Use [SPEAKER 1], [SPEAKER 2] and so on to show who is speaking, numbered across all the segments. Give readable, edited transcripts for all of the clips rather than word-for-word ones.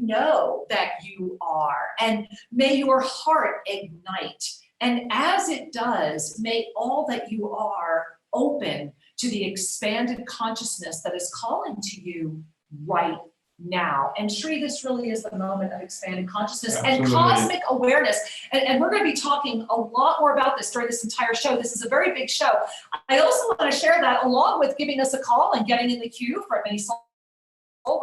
[SPEAKER 1] know that you are, and may your heart ignite. And as it does, may all that you are open to the expanded consciousness that is calling to you right now. And Shri, this really is the moment of expanded consciousness and cosmic awareness. And we're going to be talking a lot more about this during this entire show. This is a very big show. I also want to share that along with giving us a call and getting in the queue for many soul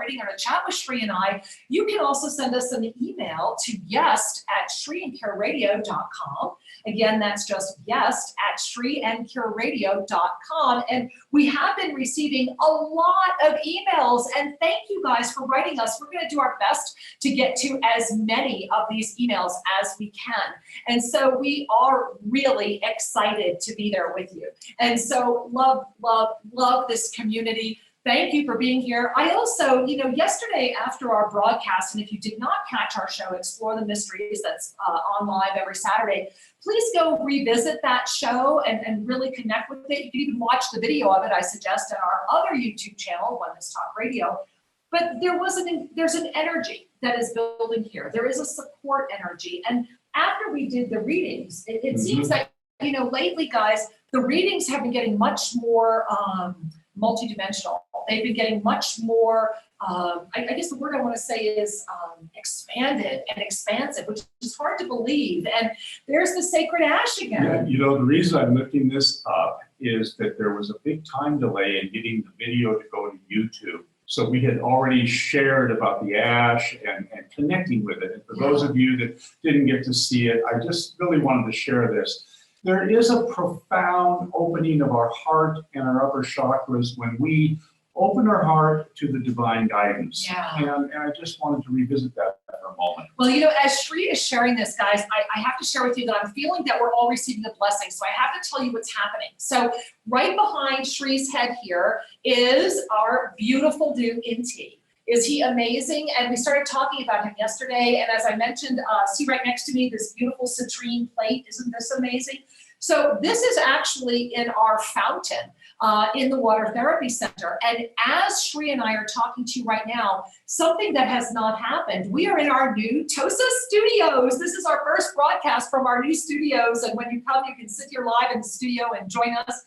[SPEAKER 1] reading or a chat with Shri and I. You can also send us an email to guest@shriandcureradio.com. Again, that's just guest@shriandcureradio.com. And we have been receiving a lot of emails, and thank you guys for writing us. We're going to do our best to get to as many of these emails as we can. And so we are really excited to be there with you. And so love, love, love this community. Thank you for being here. I also, yesterday after our broadcast, and if you did not catch our show, Explore the Mysteries, that's on live every Saturday, please go revisit that show and really connect with it. You can even watch the video of it, I suggest, on our other YouTube channel, Oneness Talk Radio. But there's an energy that is building here. There is a support energy. And after we did the readings, it seems that, lately, guys, the readings have been getting much more multidimensional. They've been getting much more, I guess the word I want to say is expanded and expansive, which is hard to believe. And there's the sacred ash again.
[SPEAKER 2] Yeah, the reason I'm lifting this up is that there was a big time delay in getting the video to go to YouTube. So we had already shared about the ash and connecting with it. And for those of you that didn't get to see it, I just really wanted to share this. There is a profound opening of our heart and our upper chakras when we open our heart to the divine guidance.
[SPEAKER 1] Yeah.
[SPEAKER 2] And I just wanted to revisit that for a moment.
[SPEAKER 1] Well, as Shri is sharing this, guys, I have to share with you that I'm feeling that we're all receiving a blessing. So I have to tell you what's happening. So right behind Shri's head here is our beautiful dude, Inti. Is he amazing? And we started talking about him yesterday. And as I mentioned, see right next to me, this beautiful citrine plate. Isn't this amazing? So this is actually in our fountain in the Water Therapy Center. And as Shri and I are talking to you right now, something that has not happened. We are in our new Tosa studios. This is our first broadcast from our new studios. And when you come, you can sit here live in the studio and join us.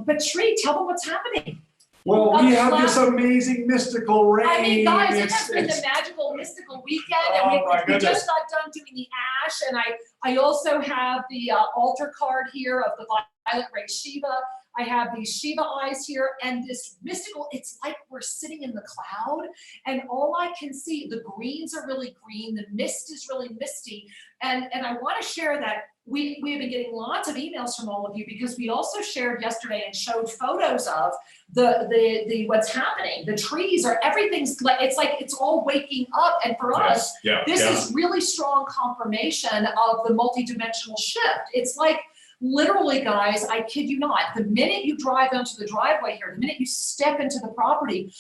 [SPEAKER 1] But Shri, tell them what's happening.
[SPEAKER 2] Well, we have this amazing mystical rain.
[SPEAKER 1] I mean, guys, it has been a magical, mystical weekend. And we just got done doing the ash. And I also have the altar card here of the Violet Ray Shiva. I have these Shiva eyes here and this mystical, it's like we're sitting in the cloud and all I can see, the greens are really green, the mist is really misty. And I want to share that we have been getting lots of emails from all of you because we also shared yesterday and showed photos of the what's happening. The trees are, everything's like it's all waking up. And for us, this is really strong confirmation of the multidimensional shift. It's like, literally, guys, I kid you not, the minute you drive onto the driveway here, the minute you step into the property,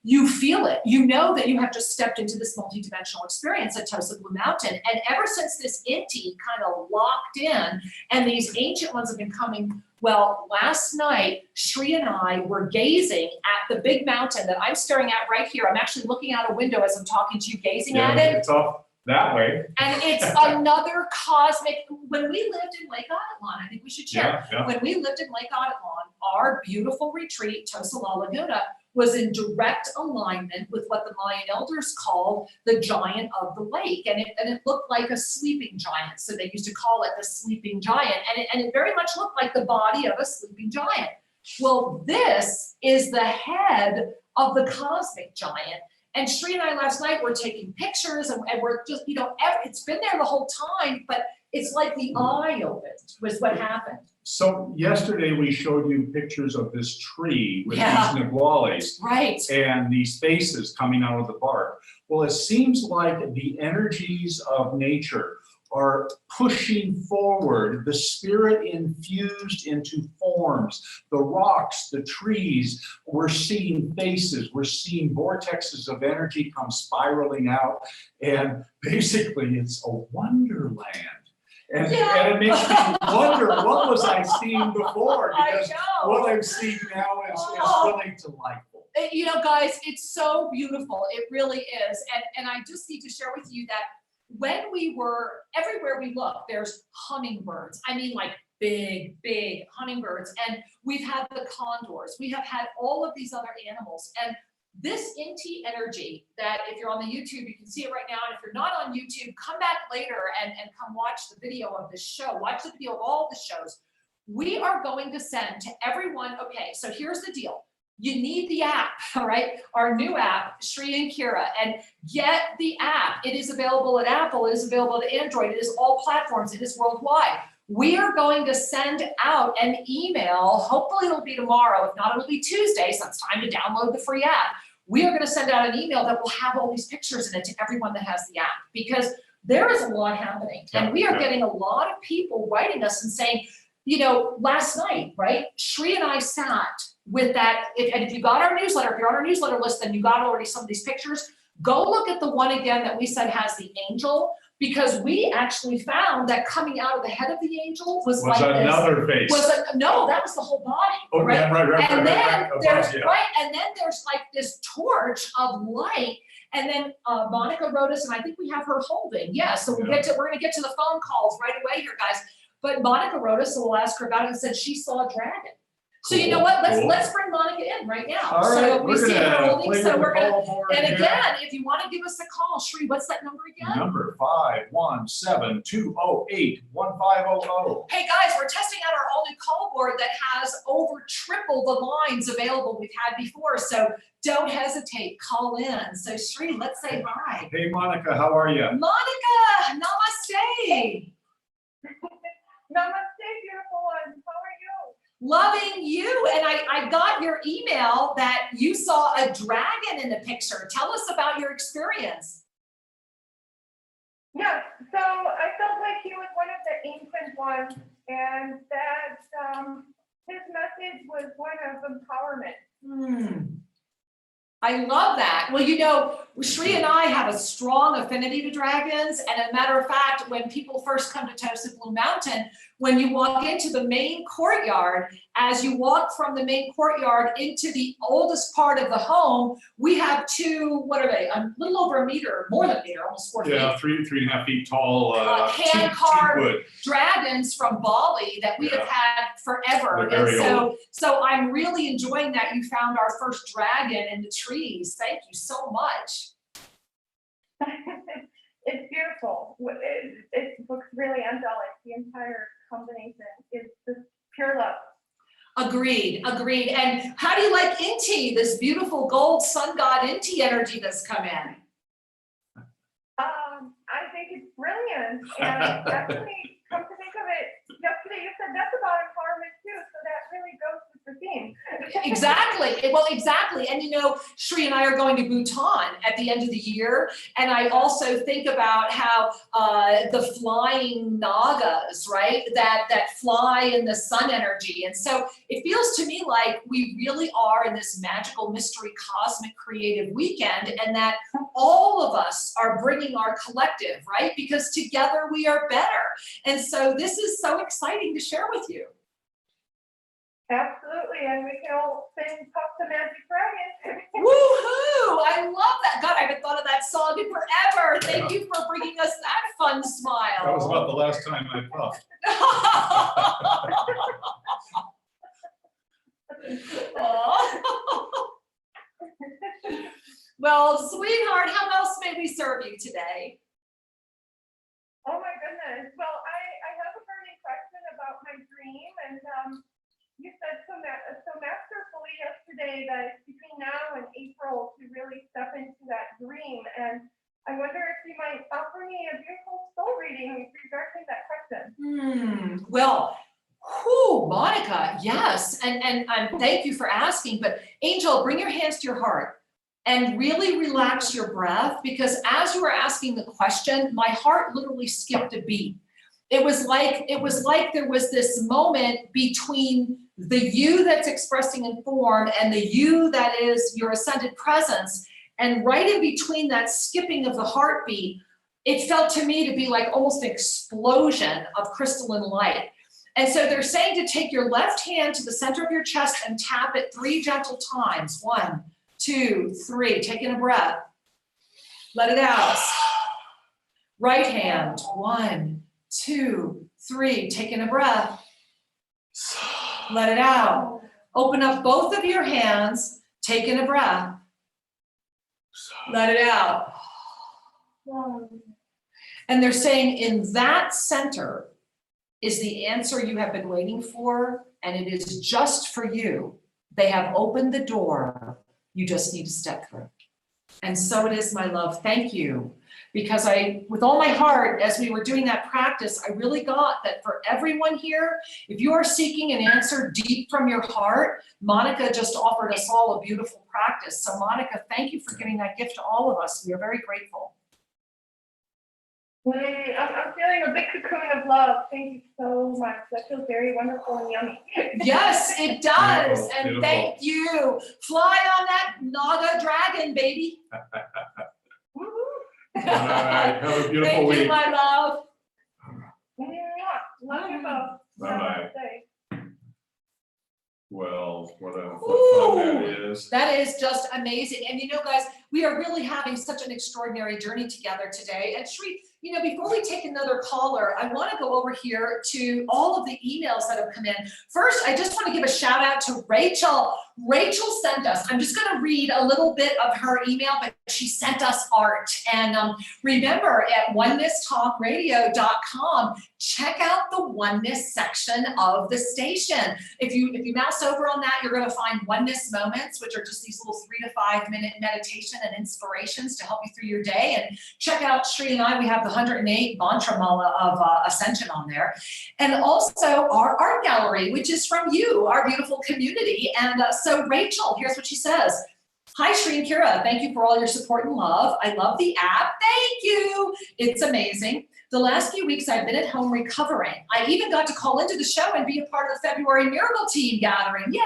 [SPEAKER 1] you feel it. You know that you have just stepped into this multidimensional experience at Tosa Blue Mountain. And ever since this Inti kind of locked in, and these ancient ones have been coming, well, last night, Shri and I were gazing at the big mountain that I'm staring at right here. I'm actually looking out a window as I'm talking to you, gazing at it.
[SPEAKER 2] It's off that way.
[SPEAKER 1] And it's another cosmic, when we lived in Lake Atitlan, I think we should share, when we lived in Lake Atitlan, our beautiful retreat, Tosa La Laguna, was in direct alignment with what the Mayan elders called the giant of the lake. And it looked like a sleeping giant. So they used to call it the sleeping giant. And it very much looked like the body of a sleeping giant. Well, this is the head of the cosmic giant. And Shri and I last night were taking pictures and we're just, it's been there the whole time, but it's like the eye opened was what happened.
[SPEAKER 2] So yesterday we showed you pictures of this tree with these naguales.
[SPEAKER 1] Right.
[SPEAKER 2] And these faces coming out of the bark. Well, it seems like the energies of nature are pushing forward, the spirit infused into forms, the rocks, the trees. We're seeing faces, we're seeing vortexes of energy come spiraling out, and basically it's a wonderland. And it makes me wonder, what was I seeing before? Because what I'm seeing now is really delightful.
[SPEAKER 1] You know, guys, it's so beautiful. It really is. And I just need to share with you that when we were, everywhere we look, there's hummingbirds. I mean, like big, big hummingbirds. And we've had the condors. We have had all of these other animals. And this Inti energy that if you're on the YouTube, you can see it right now. And if you're not on YouTube, come back later and come watch the video of this show. Watch the video of all the shows. We are going to send to everyone. Okay, so here's the deal. You need the app, all right? Our new app, Shri and Kira, and get the app. It is available at Apple. It is available at Android. It is all platforms. It is worldwide. We are going to send out an email. Hopefully it'll be tomorrow. If not, it'll be Tuesday, so it's time to download the free app. We are going to send out an email that will have all these pictures in it to everyone that has the app, because there is a lot happening. And we are getting a lot of people writing us and saying, you know, last night, right? Shri and I sat with that. If you got our newsletter, if you're on our newsletter list, then you got already some of these pictures. Go look at the one again that we said has the angel, because we actually found that coming out of the head of the angel was like
[SPEAKER 2] another face.
[SPEAKER 1] No, that was the whole body.
[SPEAKER 2] Oh,
[SPEAKER 1] right?
[SPEAKER 2] yeah, right.
[SPEAKER 1] And then there's
[SPEAKER 2] above,
[SPEAKER 1] and then there's like this torch of light. And then Monica wrote us, and I think we have her holding. Yeah, so we're gonna get to the phone calls right away here, guys. But Monica wrote us, so we'll ask her about it, and said she saw a dragon. So you know what? Let's bring Monica in right now.
[SPEAKER 2] All right,
[SPEAKER 1] so we see her holding. So we're gonna. And
[SPEAKER 2] here.
[SPEAKER 1] again, if you want to give us a call, Shri, what's that number again?
[SPEAKER 2] Number 517-208-1500.
[SPEAKER 1] Hey guys, we're testing out our all new call board that has over triple the lines available we've had before. So don't hesitate, call in. So Shri, let's say hi.
[SPEAKER 2] Hey Monica, how are you?
[SPEAKER 1] Monica, namaste.
[SPEAKER 3] Namaste, beautiful ones. How are you?
[SPEAKER 1] Loving you. And I got your email that you saw a dragon in the picture. Tell us about your experience.
[SPEAKER 3] Yes, so I felt like he was one of the ancient ones, and that his message was one of empowerment.
[SPEAKER 1] I love that. Well, you know, Shri and I have a strong affinity to dragons. And as a matter of fact, when people first come to Tosa Blue Mountain, when you walk into the main courtyard, as you walk from the main courtyard into the oldest part of the home, we have two, what are they? A little over a meter, more than a meter, almost 4 feet.
[SPEAKER 2] Yeah, 3.5 feet tall.
[SPEAKER 1] Hand-carved dragons from Bali that we have had forever. And so I'm really enjoying that you found our first dragon in the trees. Thank you so much.
[SPEAKER 3] It's beautiful. It looks really angelic. The entire combination is just pure love.
[SPEAKER 1] Agreed. And how do you like Inti, this beautiful gold sun god Inti energy that's come in?
[SPEAKER 3] I think it's brilliant. And actually, come to think of it, yesterday you said that's about empowerment too, so that really goes with the theme.
[SPEAKER 1] Exactly. Well, exactly. And you know, Shri and I are going to Bhutan at the end of the year. And I also think about how the flying nagas, right, that fly in the sun energy. And so it feels to me like we really are in this magical mystery cosmic creative weekend, and that all of us are bringing our collective, right? Because together we are better. And so this is so exciting to share with you.
[SPEAKER 3] Absolutely, and we can all sing Puff the Magic Dragon.
[SPEAKER 1] Woohoo! I love that. God, I haven't thought of that song in forever. Thank you for bringing us that fun smile.
[SPEAKER 2] That was about the last time I puffed.
[SPEAKER 1] Well, sweetheart, how else may we serve you today?
[SPEAKER 3] Oh my goodness. Well, I have a burning question about my dream, and you said so masterfully yesterday that it's between now and April to really step into that dream. And I wonder if you might offer me a beautiful soul reading regarding that question.
[SPEAKER 1] Well, Monica, yes. And thank you for asking. But Angel, bring your hands to your heart and really relax your breath, because as you were asking the question, my heart literally skipped a beat. It was like there was this moment between the you that's expressing in form and the you that is your ascended presence. And right in between that skipping of the heartbeat, it felt to me to be like almost an explosion of crystalline light. And so they're saying to take your left hand to the center of your chest and tap it 3 gentle times. 1, 2, 3. Take in a breath. Let it out. Right hand. 1, 2, 3. Take in a breath. Let it out. Open up both of your hands. Take in a breath. Let it out. And they're saying in that center is the answer you have been waiting for, and it is just for you. They have opened the door. You just need to step through. And so it is, my love. Thank you. Because with all my heart, as we were doing that practice, I really got that for everyone here, if you are seeking an answer deep from your heart, Monica just offered us all a beautiful practice. So Monica, thank you for giving that gift to all of us. We are very grateful.
[SPEAKER 3] I'm feeling a big cocoon of love. Thank you so much. That feels very wonderful and yummy.
[SPEAKER 1] Yes, it does.
[SPEAKER 2] Beautiful,
[SPEAKER 1] And
[SPEAKER 2] beautiful.
[SPEAKER 1] thank you. Fly on that Naga dragon, baby.
[SPEAKER 2] All right, have a beautiful
[SPEAKER 1] Thank
[SPEAKER 2] week.
[SPEAKER 1] you, my love.
[SPEAKER 3] Love you both.
[SPEAKER 2] Bye-bye.
[SPEAKER 3] Namaste.
[SPEAKER 2] Well, what fun that is.
[SPEAKER 1] That is just amazing. And you know, guys, we are really having such an extraordinary journey together today. And Shri, you know, before we take another caller, I want to go over here to all of the emails that have come in. First, I just want to give a shout out to Rachel. Rachel sent us, I'm just going to read a little bit of her email, but she sent us art. And remember, at onenesstalkradio.com, check out the oneness section of the station. If you mouse over on that, you're going to find oneness moments, which are just these little 3 to 5 minute meditation and inspirations to help you through your day. And check out Shri and I, we have the 108 mantra mala of ascension on there. And also our art gallery, which is from you, our beautiful community. And so Rachel, here's what she says. Hi, Shri and Kira. Thank you for all your support and love. I love the app. Thank you. It's amazing. The last few weeks I've been at home recovering. I even got to call into the show and be a part of the February Miracle Team gathering. Yay!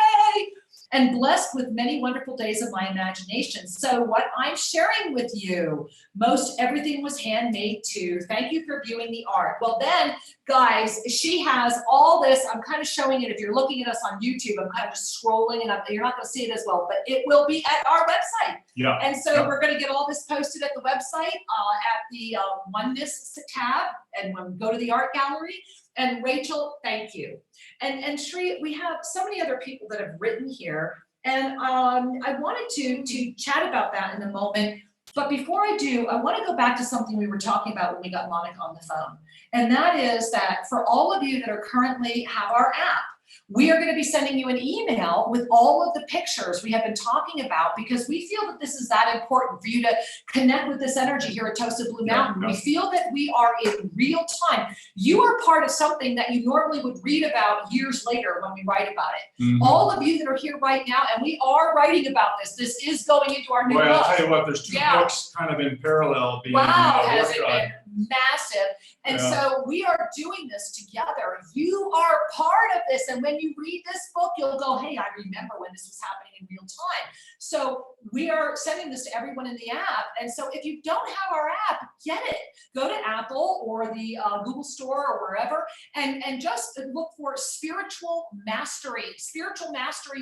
[SPEAKER 1] And blessed with many wonderful days of my imagination. So what I'm sharing with you, most everything was handmade too. Thank you for viewing the art. Well then, guys, she has all this. I'm kind of showing it. If you're looking at us on YouTube, I'm kind of just scrolling and you're not going to see it as well, but it will be at our website.
[SPEAKER 2] Yeah.
[SPEAKER 1] And so we're going to get all this posted at the website at the Oneness tab, and when we go to the art gallery. And Rachel, thank you. And Shri, we have so many other people that have written here, and I wanted to chat about that in a moment. But before I do, I want to go back to something we were talking about when we got Monica on the phone. And that is that for all of you that are currently have our app, we are going to be sending you an email with all of the pictures we have been talking about, because we feel that this is that important for you to connect with this energy here at Tosa Blue Mountain.
[SPEAKER 2] Yeah.
[SPEAKER 1] We feel that we are in real time. You are part of something that you normally would read about years later when we write about it.
[SPEAKER 2] Mhm.
[SPEAKER 1] All of you that are here right now, and we are writing about this. This is going into our new
[SPEAKER 2] Well,
[SPEAKER 1] book.
[SPEAKER 2] I'll tell you what, there's 2
[SPEAKER 1] Yeah.
[SPEAKER 2] books kind of in parallel being
[SPEAKER 1] Wow, has
[SPEAKER 2] worked
[SPEAKER 1] it
[SPEAKER 2] on.
[SPEAKER 1] been massive? And
[SPEAKER 2] Yeah.
[SPEAKER 1] so we are doing this together. You are part of this. And when you read this book, you'll go, hey, I remember when this was happening in real time. So we are sending this to everyone in the app. And so if you don't have our app, get it. Go to Apple or the Google Store or wherever, and just look for Spiritual Mastery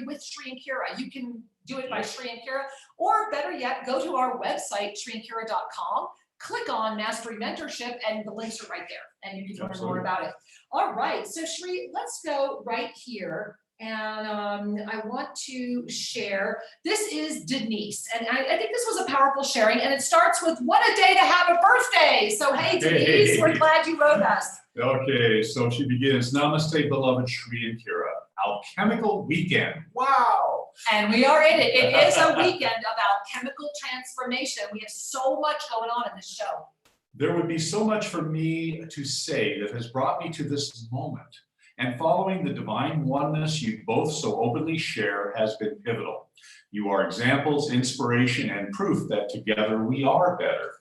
[SPEAKER 1] with Shri and Kira. You can do it by Shri and Kira, or better yet, go to our website, shriandkira.com. Click on Mastery Mentorship, and the links are right there, and you can learn more about it. All right, so Shri, let's go right here, and I want to share. This is Denise, and I think this was a powerful sharing, and it starts with, what a day to have a birthday. So hey, Denise, we're glad you wrote us.
[SPEAKER 2] Okay, so she begins, Namaste, beloved Shri and Kira. Alchemical weekend. Wow.
[SPEAKER 1] And we are in it. It is a weekend of alchemical transformation. We have so much going on in this show.
[SPEAKER 2] There would be so much for me to say that has brought me to this moment. And following the divine oneness you both so openly share has been pivotal. You are examples, inspiration, and proof that together we are better.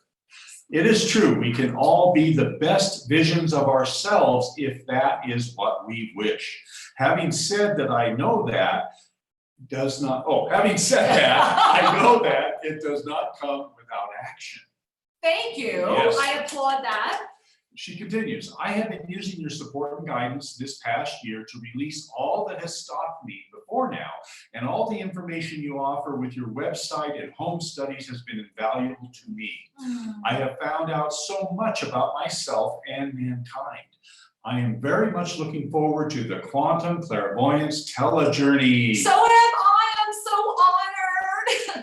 [SPEAKER 2] It is true, we can all be the best visions of ourselves if that is what we wish. Having said that, I know that having said that, I know that it does not come without action.
[SPEAKER 1] Thank you.
[SPEAKER 2] Yes.
[SPEAKER 1] I applaud that.
[SPEAKER 2] She continues, I have been using your support and guidance this past year to release all that has stopped me before now, and all the information you offer with your website and home studies has been invaluable to me. I have found out so much about myself and mankind. I am very much looking forward to the Quantum Clairvoyance Telejourney.
[SPEAKER 1] So am I. I'm so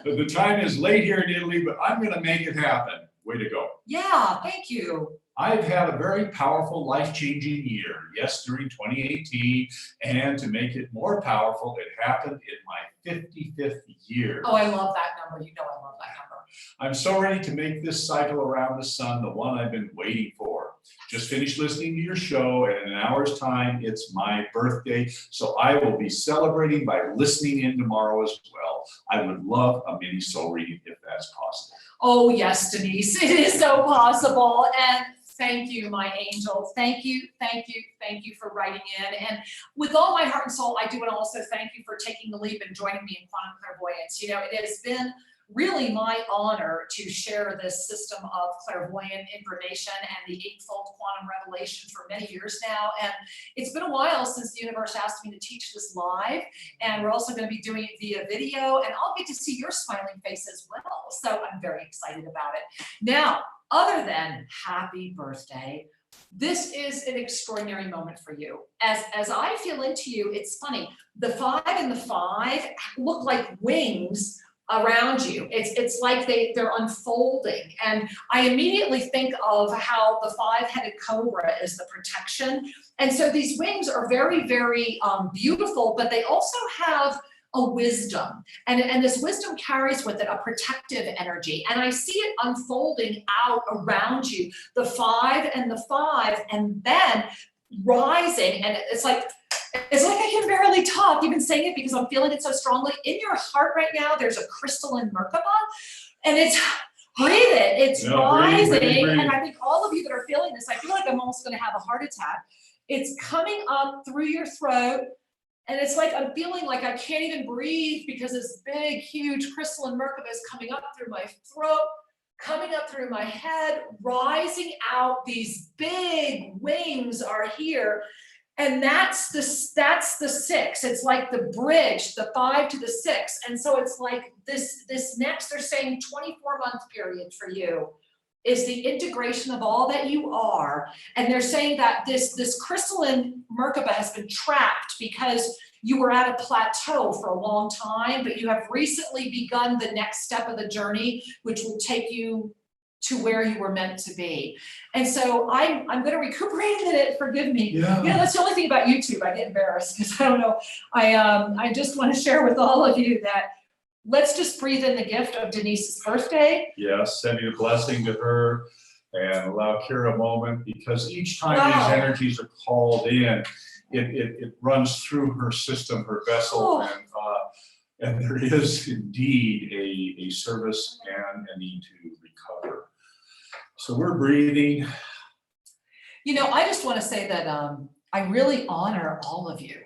[SPEAKER 1] honored.
[SPEAKER 2] The time is late here in Italy, but I'm going to make it happen. Way to go.
[SPEAKER 1] Yeah, thank you.
[SPEAKER 2] I've had a very powerful, life-changing year, yes, during 2018, and to make it more powerful, it happened in my 55th year.
[SPEAKER 1] Oh, I love that number. You know I love that number.
[SPEAKER 2] I'm so ready to make this cycle around the sun the one I've been waiting for. Just finished listening to your show, and in an hour's time, it's my birthday, so I will be celebrating by listening in tomorrow as well. I would love a mini soul reading if that's possible.
[SPEAKER 1] Oh, yes, Denise, it is so possible. And thank you, my angel. Thank you, thank you, thank you for writing in. And with all my heart and soul, I do want to also thank you for taking the leap and joining me in Quantum Clairvoyance. You know, it has been really my honor to share this system of clairvoyant information and the eightfold quantum revelation for many years now. And it's been a while since the universe asked me to teach this live. And we're also going to be doing it via video, and I'll get to see your smiling face as well. So I'm very excited about it. Now, other than happy birthday, this is an extraordinary moment for you. As I feel into you, it's funny. The 5 and the 5 look like wings around you. It's like they're unfolding. And I immediately think of how the 5-headed cobra is the protection. And so these wings are very, very beautiful, but they also have a wisdom. And this wisdom carries with it a protective energy. And I see it unfolding out around you, the 5 and the 5, and then rising. And it's like I can barely talk even saying it because I'm feeling it so strongly. In your heart right now, there's a crystalline Merkaba, and it's, breathe it, it's rising. Breathe. And I think all of you that are feeling this, I feel like I'm almost gonna have a heart attack. It's coming up through your throat, and it's like I'm feeling like I can't even breathe because this big, huge crystalline Merkaba is coming up through my throat, coming up through my head, rising out. These big wings are here. And that's the 6. It's like the bridge, the 5 to the 6. And so it's like this next, they're saying 24-month period for you is the integration of all that you are. And they're saying that this crystalline Merkaba has been trapped because you were at a plateau for a long time, but you have recently begun the next step of the journey, which will take you to where you were meant to be. And so I'm going to recuperate a minute, forgive me.
[SPEAKER 2] Yeah.
[SPEAKER 1] You know, that's the only thing about YouTube. I get embarrassed because I don't know. I just want to share with all of you that let's just breathe in the gift of Denise's birthday.
[SPEAKER 2] Yes, sending a blessing to her and allow Kira a moment, because each time these energies are called in, it runs through her system, her vessel, and there is indeed a service and a need to recover. So we're breathing.
[SPEAKER 1] You know, I just want to say that I really honor all of you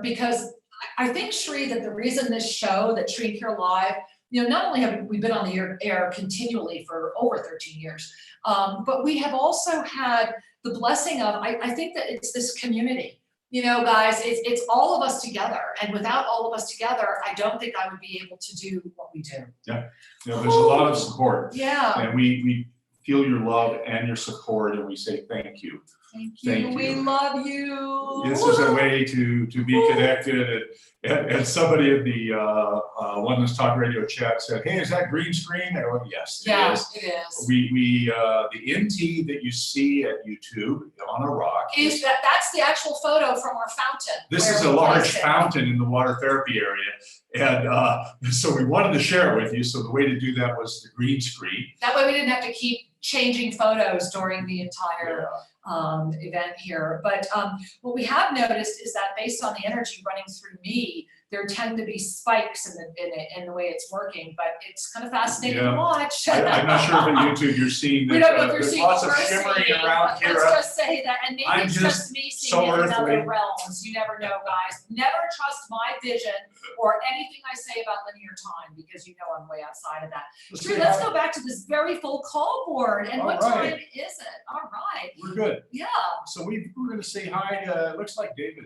[SPEAKER 1] because I think, Shri, that the reason this show, that Shri and Kira Live, you know, not only have we been on the air continually for over 13 years, but we have also had the blessing of, I think that it's this community. You know, guys, it's all of us together. And without all of us together, I don't think I would be able to do what we do.
[SPEAKER 2] Yeah, you know, there's a lot of support.
[SPEAKER 1] Yeah.
[SPEAKER 2] And we feel your love and your support, and we say thank you.
[SPEAKER 1] Thank you.
[SPEAKER 2] Thank you.
[SPEAKER 1] We love you.
[SPEAKER 2] This is a way to be connected. And somebody in the Oneness Talk Radio chat said, "Hey, is that green screen?" I go, "Yes, it is."
[SPEAKER 1] It is.
[SPEAKER 2] We the NT that you see at YouTube on a rock
[SPEAKER 1] Is that's the actual photo from our fountain.
[SPEAKER 2] This is a large fountain in the water therapy area, and so we wanted to share it with you. So the way to do that was the green screen.
[SPEAKER 1] That way we didn't have to keep changing photos during the entire event here. But what we have noticed is that based on the energy running through me, there tend to be spikes in the way it's working, but it's kind of fascinating
[SPEAKER 2] Yeah.
[SPEAKER 1] to watch.
[SPEAKER 2] I'm not sure if on YouTube you're seeing
[SPEAKER 1] We
[SPEAKER 2] this.
[SPEAKER 1] don't know if you're
[SPEAKER 2] There's
[SPEAKER 1] seeing
[SPEAKER 2] lots
[SPEAKER 1] it
[SPEAKER 2] of
[SPEAKER 1] or
[SPEAKER 2] shimmering
[SPEAKER 1] seeing it,
[SPEAKER 2] around
[SPEAKER 1] but
[SPEAKER 2] here.
[SPEAKER 1] let's just say that, and maybe
[SPEAKER 2] I'm
[SPEAKER 1] it's
[SPEAKER 2] just
[SPEAKER 1] just me
[SPEAKER 2] so
[SPEAKER 1] seeing it in
[SPEAKER 2] earthly.
[SPEAKER 1] other realms. You never know, guys. Never trust my vision or anything I say about linear time, because you know I'm way outside of that. Sri, let's go back to this very full call board. And
[SPEAKER 2] All
[SPEAKER 1] what
[SPEAKER 2] right.
[SPEAKER 1] time is it? All right.
[SPEAKER 2] We're good.
[SPEAKER 1] Yeah.
[SPEAKER 2] So we're going to say hi to, looks like David.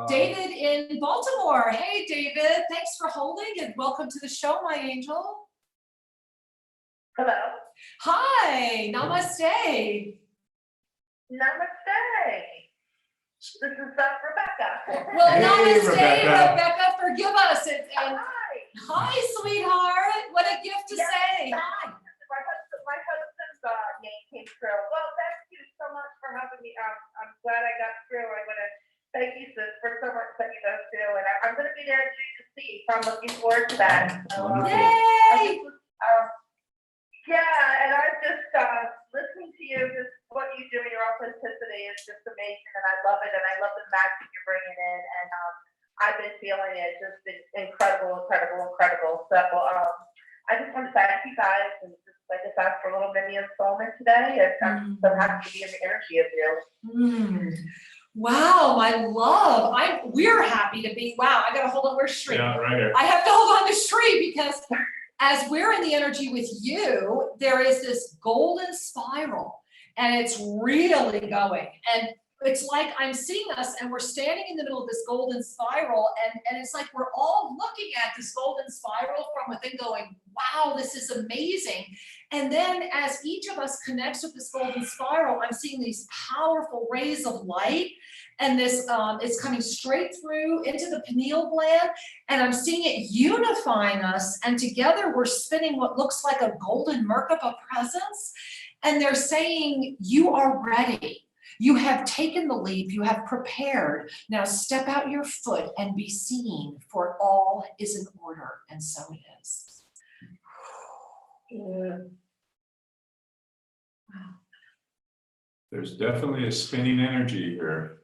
[SPEAKER 1] David in Baltimore. Hey, David. Thanks for holding and welcome to the show, my angel.
[SPEAKER 3] Hello.
[SPEAKER 1] Hi. Namaste.
[SPEAKER 3] Namaste. This is Rebecca.
[SPEAKER 1] Well,
[SPEAKER 2] Hey,
[SPEAKER 1] namaste,
[SPEAKER 2] Rebecca.
[SPEAKER 1] Rebecca. Forgive us. And
[SPEAKER 3] Hi.
[SPEAKER 1] hi, sweetheart. What a gift to
[SPEAKER 3] Yes,
[SPEAKER 1] say.
[SPEAKER 3] hi.
[SPEAKER 1] Hi.
[SPEAKER 3] My husband's name came through. Well, thank you so much for having me. I'm glad I got through. I want to thank you, sis, for so much that you go through. And I'm going to be there to see. So I'm looking forward to that.
[SPEAKER 2] Wonderful.
[SPEAKER 1] Yay.
[SPEAKER 3] Yeah, and I've just listening to you, just what you do, your authenticity is just amazing, and I love it, and I love the magic you're bringing in, and I've been feeling it, just incredible. So I just want to thank you guys, and just ask for a little mini installment today, and I'm so happy to be in the energy of you.
[SPEAKER 1] Wow, my love. We're happy to be. Wow, I gotta hold on. Where's Sri?
[SPEAKER 2] Yeah, right here.
[SPEAKER 1] I have to hold on to Sri because as we're in the energy with you, there is this golden spiral and it's really going. And it's like I'm seeing us and we're standing in the middle of this golden spiral and it's like we're all looking at this golden spiral from within going, wow, this is amazing. And then as each of us connects with this golden spiral, I'm seeing these powerful rays of light. And this is coming straight through into the pineal gland, and I'm seeing it unifying us, and together we're spinning what looks like a golden Merkaba presence, and they're saying, you are ready. You have taken the leap, you have prepared. Now step out your foot and be seen, for all is in order, and so it is.
[SPEAKER 3] Yeah.
[SPEAKER 1] Wow.
[SPEAKER 2] There's definitely a spinning energy here.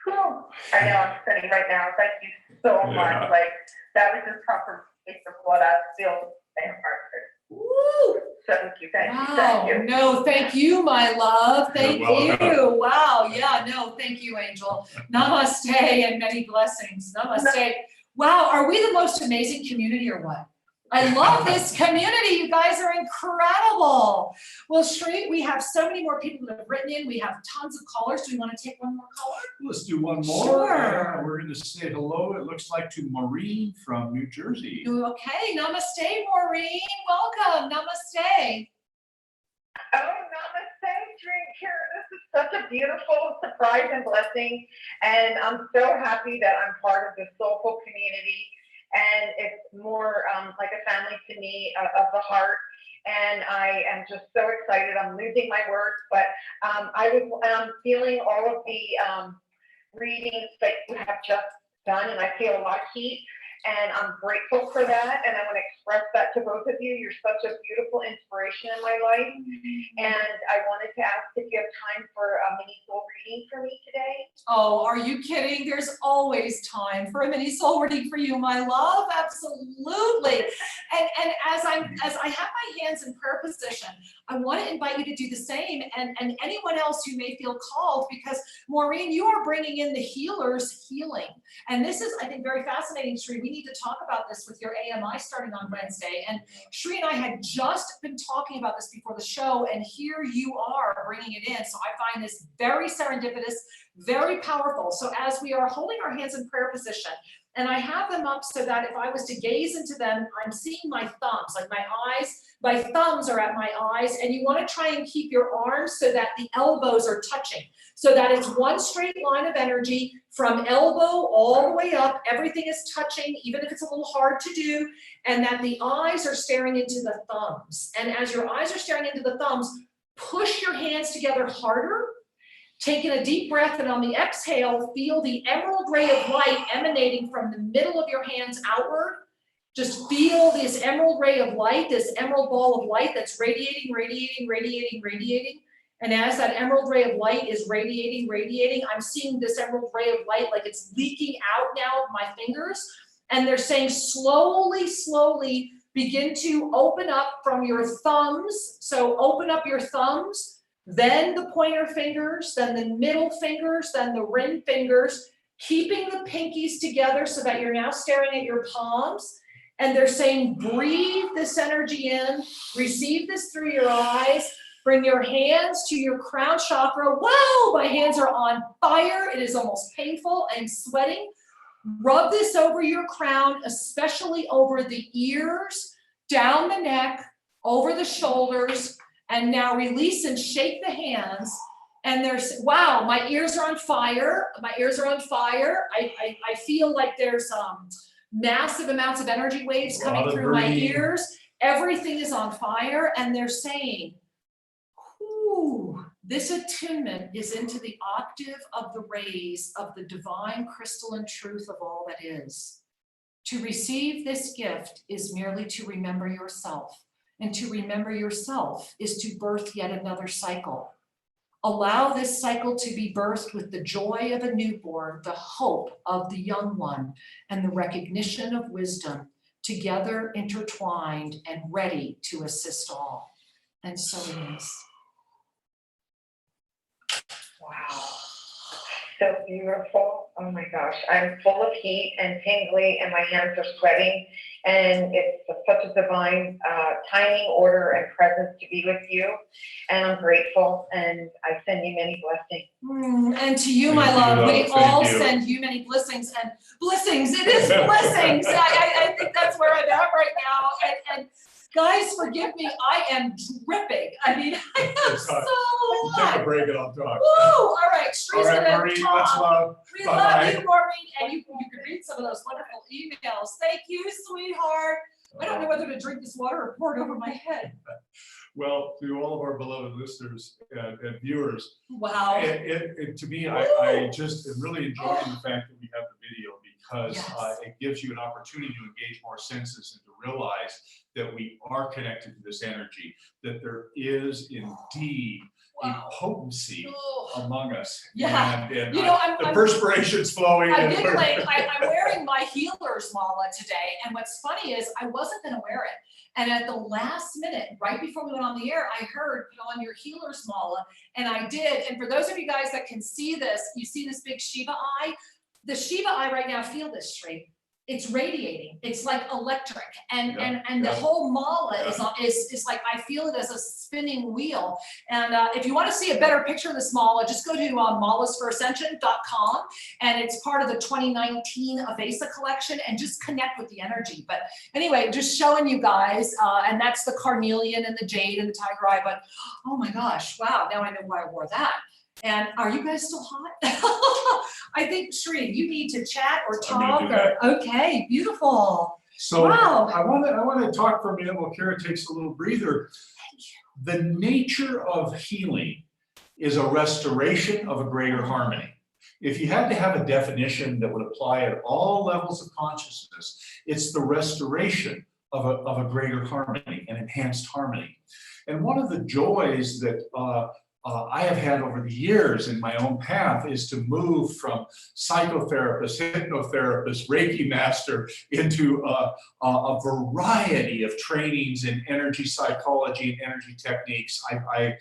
[SPEAKER 3] Cool. I know, I'm sitting right now. Thank you so much. Like, that was just confirmation of what I feel in my heart.
[SPEAKER 1] Woo!
[SPEAKER 3] Thank you.
[SPEAKER 1] Wow,
[SPEAKER 3] Thank you.
[SPEAKER 1] no, thank you, my love. Thank
[SPEAKER 2] You're welcome.
[SPEAKER 1] you. Wow, yeah, no, thank you, Angel. Namaste and many blessings. Namaste. Wow, are we the most amazing community or what? I love this community. You guys are incredible. Well, Sri, we have so many more people that have written in. We have tons of callers. Do we want to take one more caller?
[SPEAKER 2] Let's do one more.
[SPEAKER 1] Sure.
[SPEAKER 2] We're going to say hello, it looks like, to Maureen from New Jersey.
[SPEAKER 1] Okay, namaste, Maureen. Welcome. Namaste.
[SPEAKER 3] Oh, namaste, drink here. This is such a beautiful surprise and blessing. And I'm so happy that I'm part of this soulful community. And it's more like a family to me of the heart. And I am just so excited. I'm losing my words, but I'm feeling all of the readings that you have just done, and I feel a lot of heat. And I'm grateful for that, and I want to express that to both of you. You're such a beautiful inspiration in my life, and I wanted to ask if you have time for a mini soul reading for me today.
[SPEAKER 1] Oh, are you kidding? There's always time for a mini soul reading for you, my love. Absolutely. And as I have my hands in prayer position, I want to invite you to do the same, and anyone else who may feel called, because Maureen, you are bringing in the healer's healing. And this is, I think, very fascinating, Sri. We need to talk about this with your AMI starting on Wednesday. And Sri and I had just been talking about this before the show, and here you are bringing it in. So I find this very serendipitous, very powerful. So as we are holding our hands in prayer position, and I have them up so that if I was to gaze into them, I'm seeing my thumbs, like my thumbs are at my eyes, and you want to try and keep your arms so that the elbows are touching, so that it's one straight line of energy from elbow all the way up. Everything is touching, even if it's a little hard to do, and that the eyes are staring into the thumbs. And as your eyes are staring into the thumbs, push your hands together harder. Taking a deep breath, and on the exhale, feel the emerald ray of light emanating from the middle of your hands outward. Just feel this emerald ray of light, this emerald ball of light that's radiating, radiating, radiating, radiating. And as that emerald ray of light is radiating, I'm seeing this emerald ray of light like it's leaking out now of my fingers. And they're saying slowly begin to open up from your thumbs. So open up your thumbs, then the pointer fingers, then the middle fingers, then the ring fingers, keeping the pinkies together so that you're now staring at your palms. And they're saying, breathe this energy in, receive this through your eyes, bring your hands to your crown chakra. Wow, my hands are on fire. It is almost painful. I'm sweating. Rub this over your crown, especially over the ears, down the neck, over the shoulders, and now release and shake the hands. And there's, wow, my ears are on fire. My ears are on fire. I feel like there's massive amounts of energy waves coming through my ears. Everything is on fire, and they're saying, ooh, this attunement is into the octave of the rays of the divine crystalline truth of all that is. To receive this gift is merely to remember yourself, and to remember yourself is to birth yet another cycle. Allow this cycle to be birthed with the joy of a newborn, the hope of the young one, and the recognition of wisdom, together intertwined and ready to assist all. And so it is.
[SPEAKER 4] Wow, so beautiful. Oh my gosh, I'm full of heat and tingly and my hands are sweating, and it's such a divine timing, order, and presence to be with you, and I'm grateful, and I send you many blessings.
[SPEAKER 1] And to you, my love, we all send you many blessings, and blessings, it is blessings. I think that's where I'm at right now, and guys, forgive me, I am dripping. I mean, I am so hot.
[SPEAKER 2] Take a break and I'll talk.
[SPEAKER 1] Woo! All right, Shree's gonna
[SPEAKER 2] Maureen,
[SPEAKER 1] talk.
[SPEAKER 2] much love.
[SPEAKER 1] We
[SPEAKER 2] Bye-bye.
[SPEAKER 1] love you, Maureen, and you can read some of those wonderful emails. Thank you, sweetheart. I don't know whether to drink this water or pour it over my head.
[SPEAKER 2] Well, to all of our beloved listeners and viewers,
[SPEAKER 1] Wow.
[SPEAKER 2] To me, I just am really enjoying the fact that we have the video, because
[SPEAKER 1] Yes.
[SPEAKER 2] it gives you an opportunity to engage more senses and to realize that we are connected to this energy, that there is indeed
[SPEAKER 1] Wow.
[SPEAKER 2] a potency
[SPEAKER 1] Oh.
[SPEAKER 2] among us.
[SPEAKER 1] Yeah.
[SPEAKER 2] And
[SPEAKER 1] You know,
[SPEAKER 2] the perspiration's flowing.
[SPEAKER 1] I'm giggling. I'm wearing my healer's mala today, and what's funny is I wasn't going to wear it. And at the last minute, right before we went on the air, I heard, put on your healer's mala, and I did. And for those of you guys that can see this, you see this big Shiva eye? The Shiva eye right now, feel this, Shree. It's radiating. It's like electric, and the whole mala is like, I feel it as a spinning wheel. And if you want to see a better picture of this mala, just go to malasforascension.com, and it's part of the 2019 Avesa collection, and just connect with the energy. But anyway, just showing you guys, and that's the carnelian and the jade and the tiger eye. But oh my gosh, wow! Now I know why I wore that. And are you guys still hot? I think, Shree, you need to chat or talk. Okay, beautiful.
[SPEAKER 2] So
[SPEAKER 1] wow.
[SPEAKER 2] I want to talk for a minute while Kara takes a little breather. The nature of healing is a restoration of a greater harmony. If you had to have a definition that would apply at all levels of consciousness, it's the restoration of a greater harmony, an enhanced harmony. And one of the joys that I have had over the years in my own path is to move from psychotherapist, hypnotherapist, Reiki master into a variety of trainings in energy psychology and energy techniques. I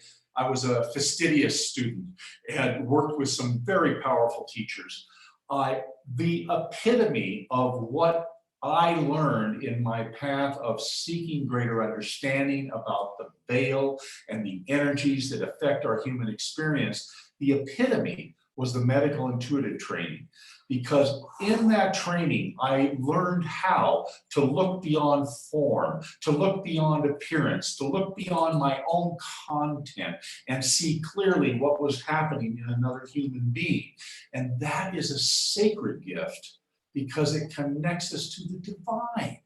[SPEAKER 2] was a fastidious student and worked with some very powerful teachers. The epitome of what I learned in my path of seeking greater understanding about the veil and the energies that affect our human experience, the epitome was the medical intuitive training. Because in that training, I learned how to look beyond form, to look beyond appearance, to look beyond my own content and see clearly what was happening in another human being. And that is a sacred gift, because it connects us to the divine.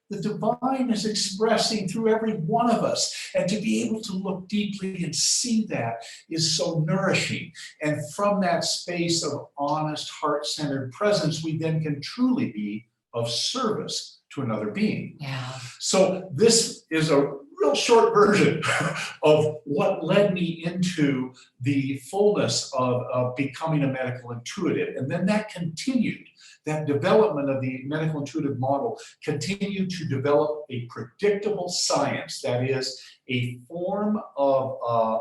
[SPEAKER 2] The divine is expressing through every one of us. And to be able to look deeply and see that is so nourishing. And from that space of honest, heart-centered presence, we then can truly be of service to another being.
[SPEAKER 1] Yeah.
[SPEAKER 2] So this is a real short version of what led me into the fullness of becoming a medical intuitive. And then that continued. That development of the medical intuitive model continued to develop a predictable science, that is a form of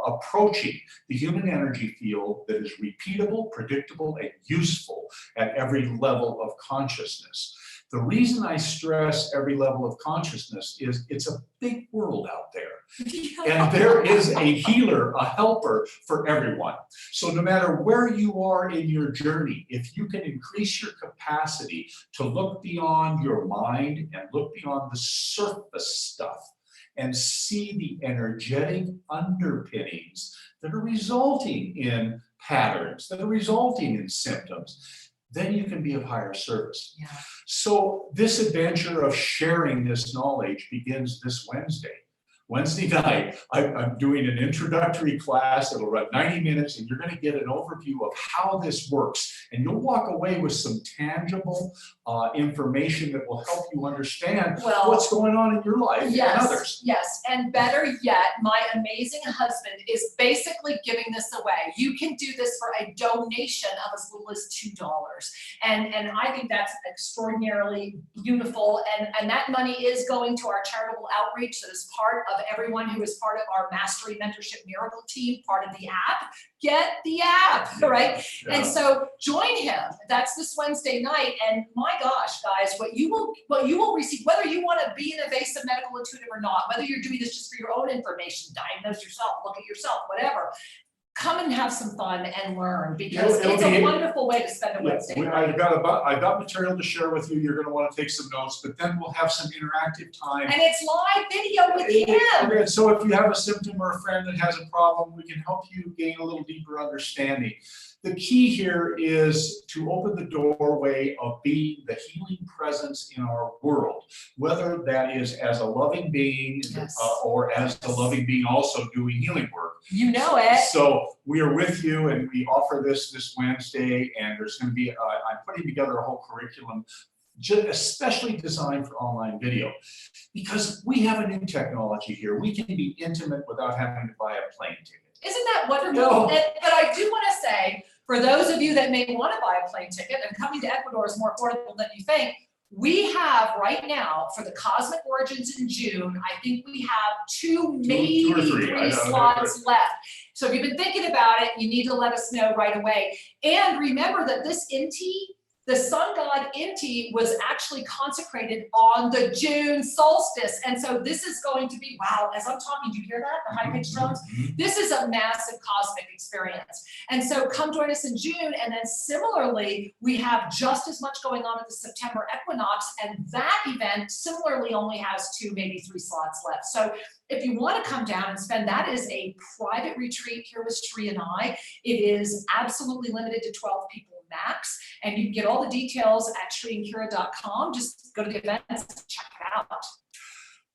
[SPEAKER 2] approaching the human energy field that is repeatable, predictable, and useful at every level of consciousness. The reason I stress every level of consciousness is it's a big world out there. And there is a healer, a helper for everyone. So no matter where you are in your journey, if you can increase your capacity to look beyond your mind and look beyond the surface stuff and see the energetic underpinnings that are resulting in patterns, that are resulting in symptoms, then you can be of higher service.
[SPEAKER 1] Yeah.
[SPEAKER 2] So this adventure of sharing this knowledge begins this Wednesday. Wednesday night, I'm doing an introductory class. It'll run 90 minutes, and you're going to get an overview of how this works. And you'll walk away with some tangible information that will help you understand what's going on in your life and others.
[SPEAKER 1] Yes, and better yet, my amazing husband is basically giving this away. You can do this for a donation of as little as $2. And I think that's extraordinarily beautiful. And that money is going to our charitable outreach that is part of everyone who is part of our Mastery Mentorship Miracle team, part of the app. Get the app, right?
[SPEAKER 2] Yeah.
[SPEAKER 1] And so join him. That's this Wednesday night. And my gosh, guys, what you will receive, whether you want to be an evasive medical intuitive or not, whether you're doing this just for your own information, diagnose yourself, look at yourself, whatever. Come and have some fun and learn, because it's a wonderful way to spend a Wednesday night.
[SPEAKER 2] I've got material to share with you. You're going to want to take some notes, but then we'll have some interactive time.
[SPEAKER 1] And it's live video with him.
[SPEAKER 2] Okay, so if you have a symptom or a friend that has a problem, we can help you gain a little deeper understanding. The key here is to open the doorway of being the healing presence in our world, whether that is as a loving being or as a loving being also doing healing work.
[SPEAKER 1] You know it.
[SPEAKER 2] So we are with you, and we offer this Wednesday, and there's going to be, I'm putting together a whole curriculum especially designed for online video, because we have a new technology here. We can be intimate without having to buy a plane ticket.
[SPEAKER 1] Isn't that wonderful?
[SPEAKER 2] No.
[SPEAKER 1] But I do want to say, for those of you that may want to buy a plane ticket, and coming to Ecuador is more affordable than you think, we have right now for the Cosmic Origins in June, I think we have two, maybe three slots left. So if you've been thinking about it, you need to let us know right away. And remember that this Inti, the sun god Inti, was actually consecrated on the June solstice. And so this is going to be, wow, as I'm talking, do you hear that? The high-pitched drums? This is a massive cosmic experience. And so come join us in June. And then similarly, we have just as much going on at the September equinox. And that event similarly only has 2, maybe 3 slots left. So if you want to come down and spend, that is a private retreat here with Sri and I. It is absolutely limited to 12 people max, and you can get all the details at shriandkira.com. Just go to the events and check it out.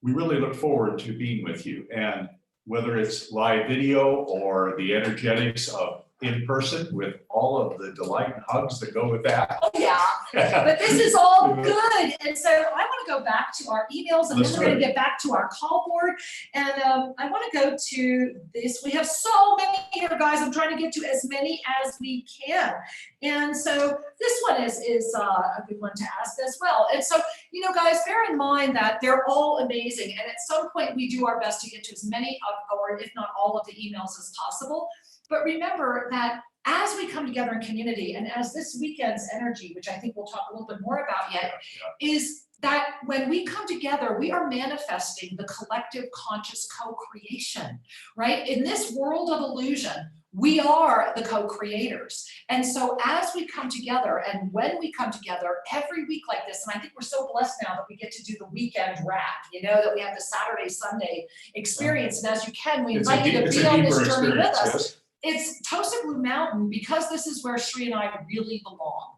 [SPEAKER 2] We really look forward to being with you, and whether it's live video or the energetics of in person with all of the delight and hugs that go with that.
[SPEAKER 1] Oh yeah, but this is all good. And so I want to go back to our emails, and then we're going to get back to our call board. And I want to go to this. We have so many here, guys. I'm trying to get to as many as we can. And so this one is a good one to ask as well. And so, you know, guys, bear in mind that they're all amazing. And at some point we do our best to get to as many of, or if not all of the emails as possible. But remember that as we come together in community, and as this weekend's energy, which I think we'll talk a little bit more about yet, is that when we come together, we are manifesting the collective conscious co-creation, right? In this world of illusion, we are the co-creators. And so as we come together, and when we come together every week like this, and I think we're so blessed now that we get to do the weekend wrap, you know, that we have the Saturday, Sunday experience. And as you can, we invite you to be on this journey with us.
[SPEAKER 2] Yes.
[SPEAKER 1] It's Tosa Blue Mountain, because this is where Sri and I really belong.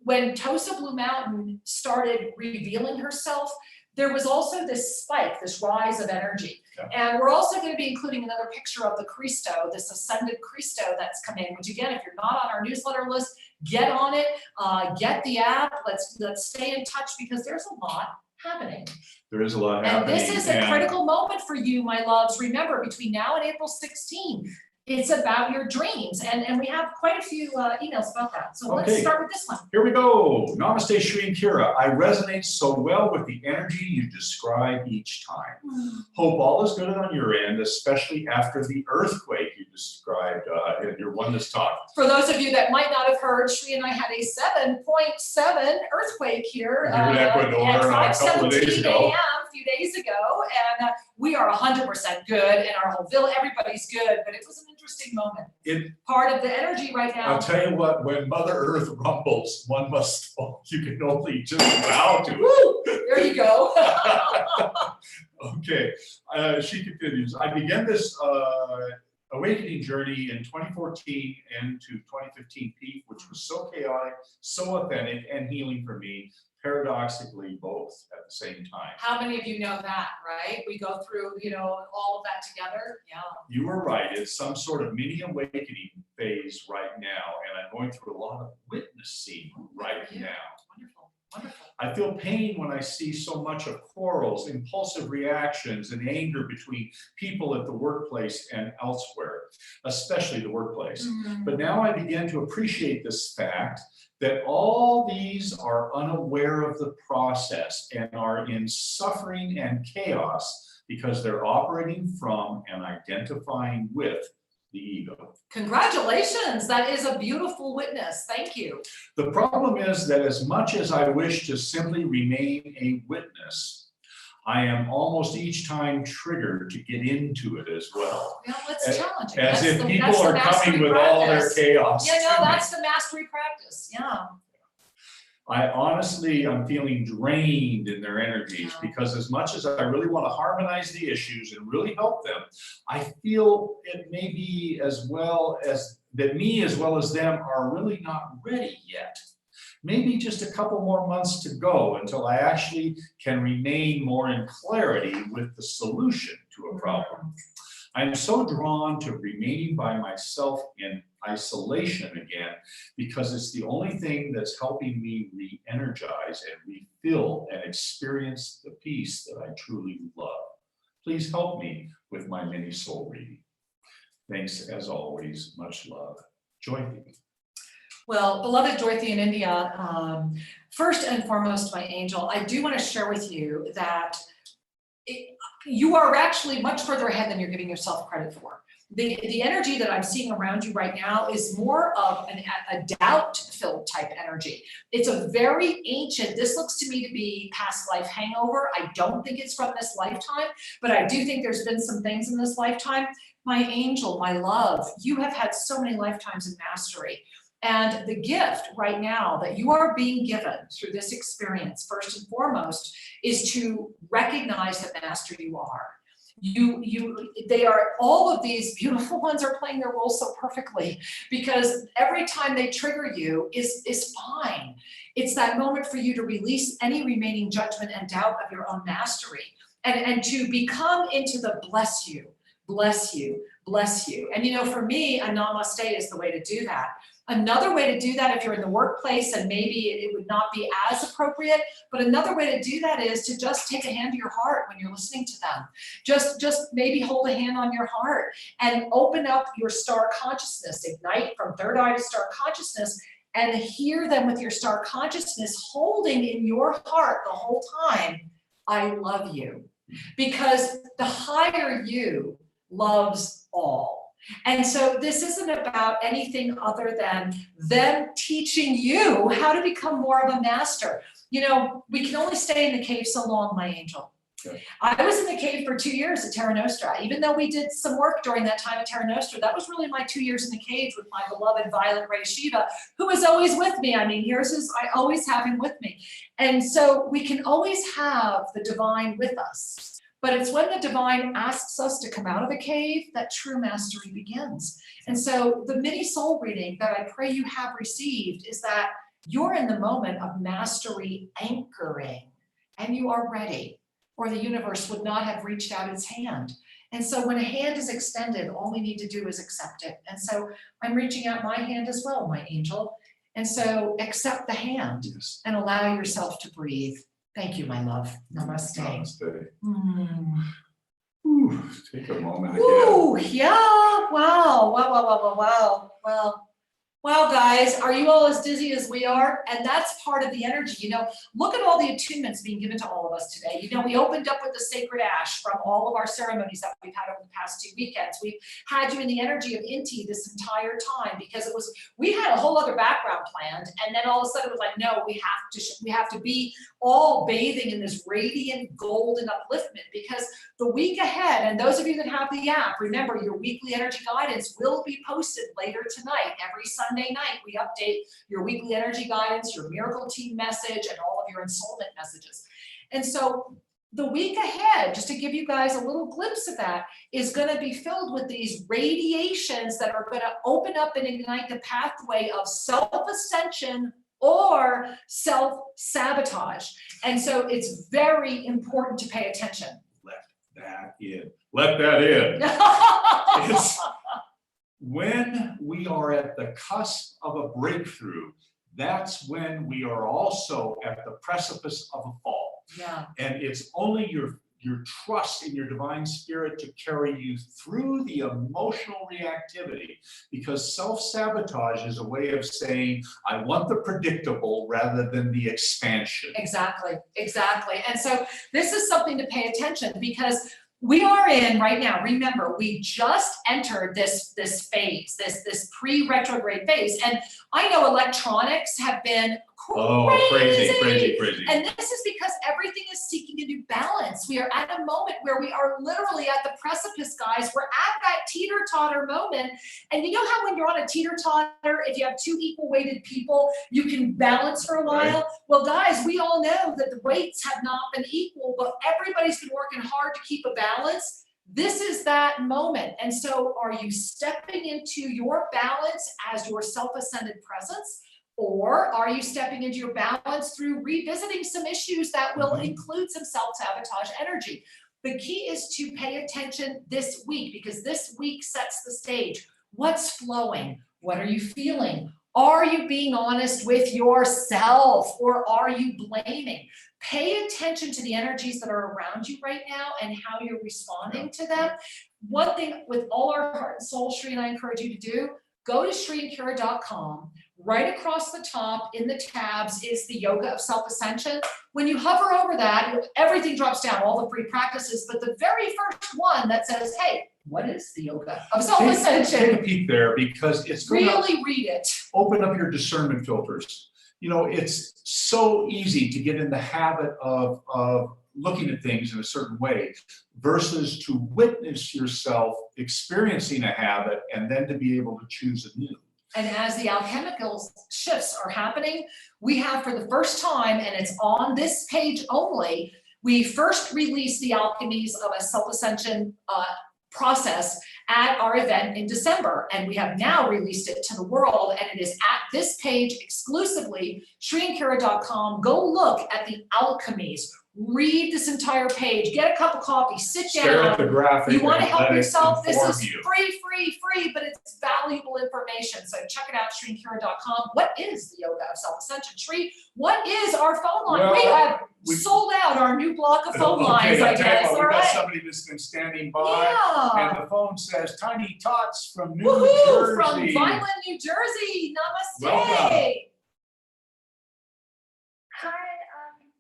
[SPEAKER 1] When Tosa Blue Mountain started revealing herself, there was also this spike, this rise of energy. Yeah. And we're also going to be including another picture of the Cristo, this ascended Cristo that's come in, which again, if you're not on our newsletter list, get on it, get the app, let's stay in touch, because there's a lot happening.
[SPEAKER 2] There is a lot
[SPEAKER 1] And
[SPEAKER 2] happening.
[SPEAKER 1] this is a critical moment for you, my loves. Remember, between now and April 16, it's about your dreams. And we have quite a few emails about that. So let's
[SPEAKER 2] Okay.
[SPEAKER 1] start with this one.
[SPEAKER 2] Here we go. Namaste, Shri and Kira. I resonate so well with the energy you describe each time. Hope all is good on your end, especially after the earthquake you described in your oneness talk.
[SPEAKER 1] For those of you that might not have heard, Shri and I had a 7.7 earthquake here
[SPEAKER 2] In Ecuador
[SPEAKER 1] at
[SPEAKER 2] a couple of days
[SPEAKER 1] 5:17
[SPEAKER 2] ago.
[SPEAKER 1] a.m. a few days ago, and we are 100% good, and our whole village, everybody's good, but it was an interesting moment. Part of the energy right now.
[SPEAKER 2] I'll tell you what, when Mother Earth rumbles, one must, you can only just bow to it.
[SPEAKER 1] Woo! There you go.
[SPEAKER 2] Okay, she continues. I began this awakening journey in 2014 and to 2015 peak, which was so chaotic, so authentic, and healing for me, paradoxically both at the same time.
[SPEAKER 1] How many of you know that, right? We go through, all of that together. Yeah.
[SPEAKER 2] You were right. It's some sort of mini awakening phase right now, and I'm going through a lot of witnessing right now.
[SPEAKER 1] Wonderful, wonderful.
[SPEAKER 2] I feel pain when I see so much of quarrels, impulsive reactions, and anger between people at the workplace and elsewhere, especially the workplace. But now I begin to appreciate this fact that all these are unaware of the process and are in suffering and chaos because they're operating from and identifying with the ego.
[SPEAKER 1] Congratulations, that is a beautiful witness. Thank you.
[SPEAKER 2] The problem is that as much as I wish to simply remain a witness, I am almost each time triggered to get into it as well.
[SPEAKER 1] Well, let's challenge it.
[SPEAKER 2] As if people
[SPEAKER 1] that's the
[SPEAKER 2] are coming
[SPEAKER 1] mastery
[SPEAKER 2] with all their
[SPEAKER 1] practice.
[SPEAKER 2] chaos.
[SPEAKER 1] Yeah, no,
[SPEAKER 2] to me.
[SPEAKER 1] that's the mastery practice. Yeah.
[SPEAKER 2] I'm feeling drained in their energies
[SPEAKER 1] Yeah.
[SPEAKER 2] because as much as I really want to harmonize the issues and really help them, I feel it may be as well as that me as well as them are really not ready yet. Maybe just a couple more months to go until I actually can remain more in clarity with the solution to a problem. I'm so drawn to remaining by myself in isolation again because it's the only thing that's helping me re-energize and refill and experience the peace that I truly love. Please help me with my mini soul reading. Thanks as always, much love. Dorothy.
[SPEAKER 1] Well, beloved Dorothy in India, first and foremost, my angel, I do want to share with you that you are actually much further ahead than you're giving yourself credit for. The energy that I'm seeing around you right now is more of a doubt-filled type energy. It's a very ancient, this looks to me to be past life hangover. I don't think it's from this lifetime, but I do think there's been some things in this lifetime. My angel, my love, you have had so many lifetimes in mastery. And the gift right now that you are being given through this experience, first and foremost, is to recognize the master you are. They are, all of these beautiful ones are playing their role so perfectly because every time they trigger you is fine. It's that moment for you to release any remaining judgment and doubt of your own mastery and to become into the bless you, bless you, bless you. And for me, a namaste is the way to do that. Another way to do that, if you're in the workplace and maybe it would not be as appropriate, but another way to do that is to just take a hand to your heart when you're listening to them. Just maybe hold a hand on your heart and open up your star consciousness, ignite from third eye to star consciousness and hear them with your star consciousness holding in your heart the whole time, I love you. Because the higher you loves all. And so this isn't about anything other than them teaching you how to become more of a master. We can only stay in the cave so long, my angel.
[SPEAKER 2] Okay.
[SPEAKER 1] I was in the cave for 2 years at Terra Nostra. Even though we did some work during that time at Terra Nostra, that was really my 2 years in the cage with my beloved Violet Ray Shiva, who is always with me. I mean, I always have him with me. And so we can always have the divine with us. But it's when the divine asks us to come out of the cave that true mastery begins. And so the mini soul reading that I pray you have received is that you're in the moment of mastery anchoring and you are ready, or the universe would not have reached out its hand. And so when a hand is extended, all we need to do is accept it. And so I'm reaching out my hand as well, my angel. And so accept the hand and allow yourself to breathe. Thank you, my love. Namaste.
[SPEAKER 2] Namaste.
[SPEAKER 1] Mm.
[SPEAKER 2] Ooh, take a moment again.
[SPEAKER 1] Ooh, yeah, wow, wow, wow, wow, wow, wow, wow. Wow, guys, are you all as dizzy as we are? And that's part of the energy. You know, look at all the attunements being given to all of us today. You know, we opened up with the sacred ash from all of our ceremonies that we've had over the past 2 weekends. We've had you in the energy of Inti this entire time because we had a whole other background planned, and then all of a sudden it was like, no, we have to be all bathing in this radiant golden upliftment, because the week ahead, and those of you that have the app, remember your weekly energy guidance will be posted later tonight. Every Sunday night, we update your weekly energy guidance, your miracle team message, and all of your ensoulment messages. And so the week ahead, just to give you guys a little glimpse of that, is going to be filled with these radiations that are going to open up and ignite the pathway of self-ascension or self-sabotage. And so it's very important to pay attention.
[SPEAKER 2] That in. Let that in. It's when we are at the cusp of a breakthrough, that's when we are also at the precipice of a fall.
[SPEAKER 1] Yeah.
[SPEAKER 2] And it's only your trust in your divine spirit to carry you through the emotional reactivity, because self-sabotage is a way of saying, I want the predictable rather than the expansion.
[SPEAKER 1] Exactly, exactly. And so this is something to pay attention, because we are in right now, remember, we just entered this phase, this pre-retrograde phase. And I know electronics have been crazy. And this is because everything is seeking a new balance. We are at a moment where we are literally at the precipice, guys. We're at that teeter-totter moment. And you know how when you're on a teeter-totter, if you have 2 equal weighted people, you can balance for a while?
[SPEAKER 2] Right.
[SPEAKER 1] Well, guys, we all know that the weights have not been equal, but everybody's been working hard to keep a balance. This is that moment. And so are you stepping into your balance as your self-ascended presence? Or are you stepping into your balance through revisiting some issues that will include some self-sabotage energy? The key is to pay attention this week, because this week sets the stage. What's flowing? What are you feeling? Are you being honest with yourself, or are you blaming? Pay attention to the energies that are around you right now and how you're responding to them. One thing with all our heart and soul, Shri, and I encourage you to do, go to shriandkira.com. Right across the top in the tabs is the Yoga of Self-Ascension. When you hover over that, everything drops down, all the free practices, but the very first one that says, hey, what is the Yoga of Self-Ascension?
[SPEAKER 2] Take a peek there, because it's going
[SPEAKER 1] really read it.
[SPEAKER 2] Open up your discernment filters. You know, it's so easy to get in the habit of looking at things in a certain way versus to witness yourself experiencing a habit and then to be able to choose anew.
[SPEAKER 1] And as the alchemical shifts are happening, we have, for the first time, and it's on this page only, we first released the alchemies of a self-ascension process at our event in December, and we have now released it to the world, and it is at this page exclusively, shriandkira.com. Go look at the alchemies. Read this entire page, get a cup of coffee, sit down.
[SPEAKER 2] Stare at the graphic.
[SPEAKER 1] You want to help yourself? This is
[SPEAKER 2] you.
[SPEAKER 1] free, but it's valuable information. So check it out, shriandkira.com. What is the Yoga of Self-Ascension? Shri, what is our phone line?
[SPEAKER 2] Well,
[SPEAKER 1] we sold out our new block of phone lines, I guess.
[SPEAKER 2] We've got somebody that's been standing by,
[SPEAKER 1] Yeah.
[SPEAKER 2] and the phone says, Tiny Tots from New
[SPEAKER 1] Woohoo!
[SPEAKER 2] Jersey.
[SPEAKER 1] From Vineland, New Jersey. Namaste.
[SPEAKER 2] Welcome.
[SPEAKER 3] Hi,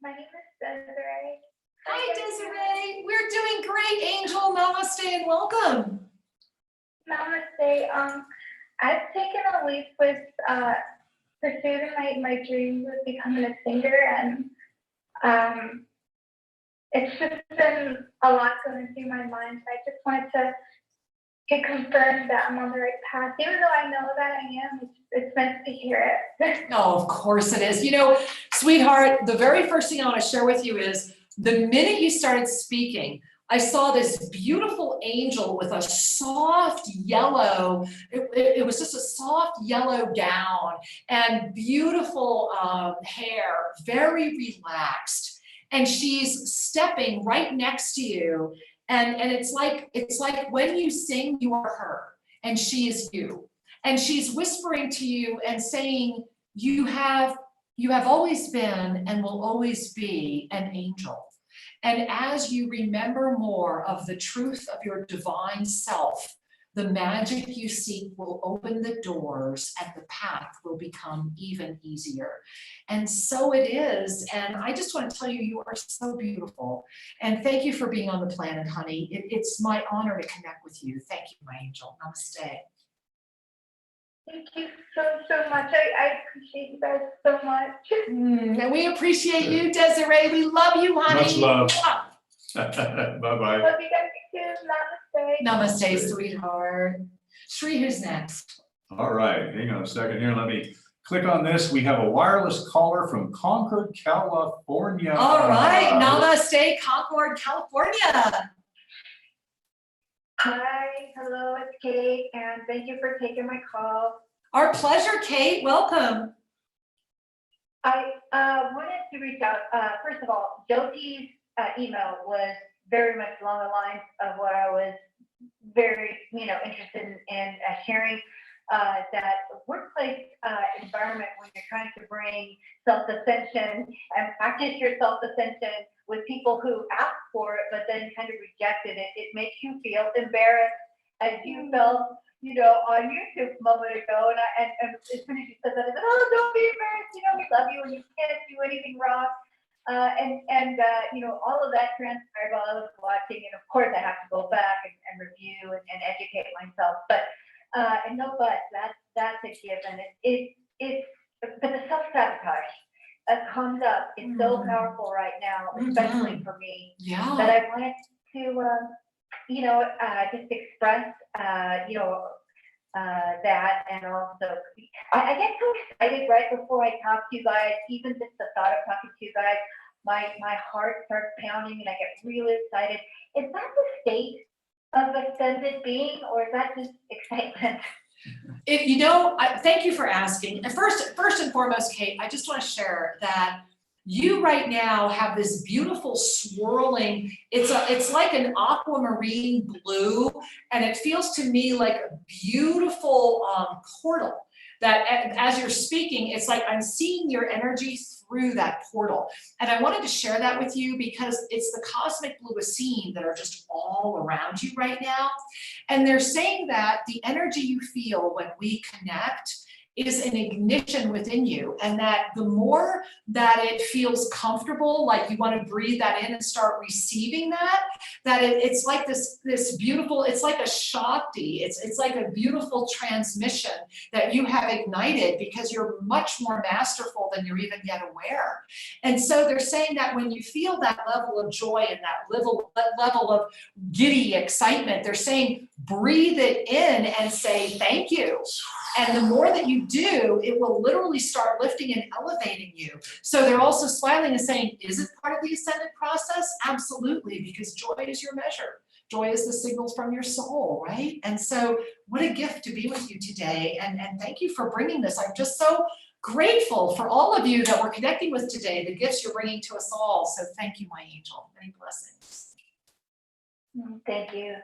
[SPEAKER 3] my name is Desiree.
[SPEAKER 1] Hi, Desiree. We're doing great, Angel. Namaste and welcome.
[SPEAKER 3] Namaste. I've taken a leap with pursuing my dreams of becoming a singer, and it's just been a lot going through my mind. So I just wanted to get confirmed that I'm on the right path, even though I know that I am. It's meant to hear it.
[SPEAKER 1] No, of course it is. You know, sweetheart, the very first thing I want to share with you is the minute you started speaking, I saw this beautiful angel with a soft yellow, it was just a soft yellow gown and beautiful hair, very relaxed. And she's stepping right next to you. And it's like when you sing, you are her and she is you. And she's whispering to you and saying, you have You have always been and will always be an angel. And as you remember more of the truth of your divine self, the magic you seek will open the doors and the path will become even easier. And so it is. And I just want to tell you, you are so beautiful. And thank you for being on the planet, honey. It's my honor to connect with you. Thank you, my angel. Namaste.
[SPEAKER 3] Thank you so much. I appreciate you guys so much.
[SPEAKER 1] And we appreciate you, Desiree. We love you, honey.
[SPEAKER 2] Much love. Bye-bye.
[SPEAKER 3] Love you guys too. Namaste.
[SPEAKER 1] Namaste, sweetheart. Sri, who's next?
[SPEAKER 2] All right, hang on a second here. Let me click on this. We have a wireless caller from Concord, California.
[SPEAKER 1] All right, namaste, Concord, California.
[SPEAKER 3] Hi, hello, it's Kate, and thank you for taking my call.
[SPEAKER 1] Our pleasure, Kate. Welcome.
[SPEAKER 3] I wanted to reach out. First of all, Dorothy's email was very much along the lines of what I was very, interested in sharing. That workplace environment when you're trying to bring self-ascension and practice your self-ascension with people who ask for it but then kind of rejected it, it makes you feel embarrassed as you felt, on YouTube a moment ago. And as soon as you said that, I said, oh, don't be embarrassed. We love you and you can't do anything wrong. All of that transpired while I was watching, and of course I have to go back and review and educate myself. But that's a given. But the self-sabotage that comes up is so powerful right now, especially for me.
[SPEAKER 1] Yeah.
[SPEAKER 3] That I wanted to, just express, that, and also, I get so excited right before I talk to you guys. Even just the thought of talking to you guys, my heart starts pounding, and I get really excited. Is that the state of ascended being, or is that just excitement?
[SPEAKER 1] Thank you for asking. And first and foremost, Kate, I just want to share that you right now have this beautiful swirling, it's like an aquamarine blue, and it feels to me like a beautiful portal that as you're speaking, it's like I'm seeing your energy through that portal. And I wanted to share that with you because it's the cosmic blue scene that are just all around you right now. And they're saying that the energy you feel when we connect is an ignition within you, and that the more that it feels comfortable, like you want to breathe that in and start receiving that it's like this beautiful, it's like a Shakti, it's like a beautiful transmission that you have ignited because you're much more masterful than you're even yet aware. And so they're saying that when you feel that level of joy and that level of giddy excitement, they're saying breathe it in and say thank you. And the more that you do, it will literally start lifting and elevating you. So they're also smiling and saying, is it part of the ascendant process? Absolutely, because joy is your measure. Joy is the signals from your soul, right? And so what a gift to be with you today. And thank you for bringing this. I'm just so grateful for all of you that we're connecting with today, the gifts you're bringing to us all. So thank you, my angel. Many blessings.
[SPEAKER 3] Thank you.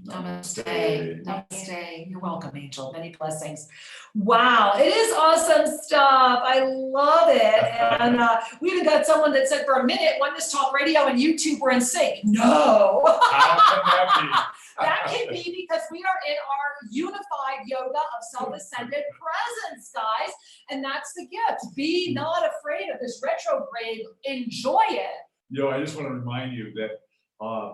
[SPEAKER 1] Namaste. Namaste. You're welcome, angel. Many blessings. Wow, it is awesome stuff. I love it. And we even got someone that said for a minute, Oneness Talk Radio and YouTube were in sync. No.
[SPEAKER 2] How can that be?
[SPEAKER 1] That can be because we are in our unified yoga of self-ascended presence, guys. And that's the gift. Be not afraid of this retrograde. Enjoy it.
[SPEAKER 2] I just want to remind you that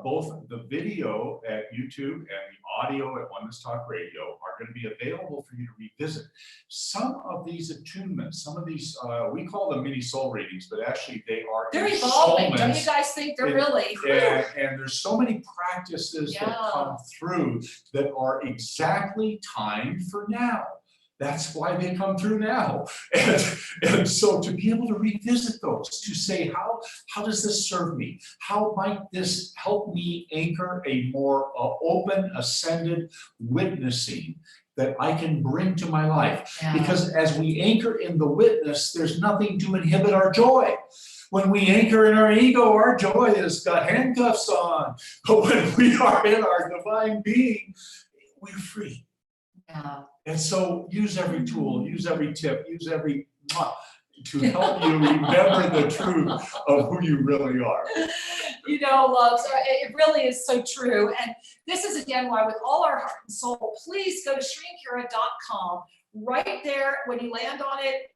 [SPEAKER 2] both the video at YouTube and the audio at Oneness Talk Radio are going to be available for you to revisit. Some of these attunements, some of these, we call them mini soul readings, but actually they're
[SPEAKER 1] evolving. Don't you guys think they're really?
[SPEAKER 2] And there's so many practices that come through that are exactly timed for now. That's why they come through now. And so to be able to revisit those, to say, how does this serve me? How might this help me anchor a more open, ascended witnessing that I can bring to my life?
[SPEAKER 1] Yeah.
[SPEAKER 2] Because as we anchor in the witness, there's nothing to inhibit our joy. When we anchor in our ego, our joy has got handcuffs on. But when we are in our divine being, we're free.
[SPEAKER 1] Yeah.
[SPEAKER 2] And so use every tool, use every tip, use every, to help you remember the truth of who you really are.
[SPEAKER 1] You know, loves, it really is so true. And this is again why with all our heart and soul, please go to ShriAndKira.com. Right there, when you land on it,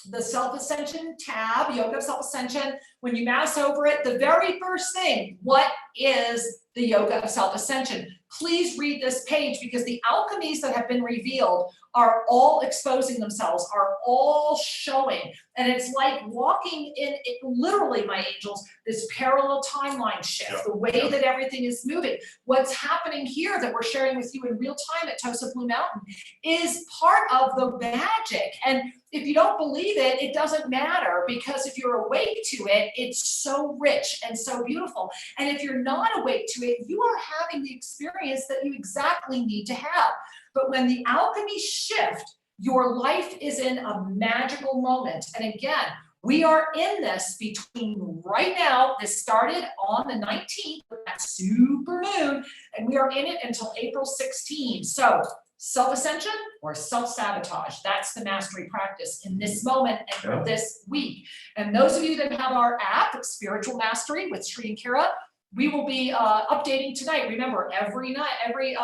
[SPEAKER 1] the self-ascension tab, yoga of self-ascension, when you mouse over it, the very first thing, what is the yoga of self-ascension? Please read this page because the alchemies that have been revealed are all exposing themselves, are all showing. And it's like walking in, it, literally, my angels, this parallel timeline shift, the way that everything is moving. What's happening here that we're sharing with you in real time at Tosa Blue Mountain is part of the magic. And if you don't believe it, it doesn't matter, because if you're awake to it, it's so rich and so beautiful. And if you're not awake to it, you are having the experience that you exactly need to have. But when the alchemy shift, your life is in a magical moment. And again, we are in this between right now. This started on the 19th with that super moon, and we are in it until April 16. So self-ascension or self-sabotage, that's the mastery practice in this moment and for this week. And those of you that have our app, Spiritual Mastery with Shri and Kira, we will be updating tonight. Remember, every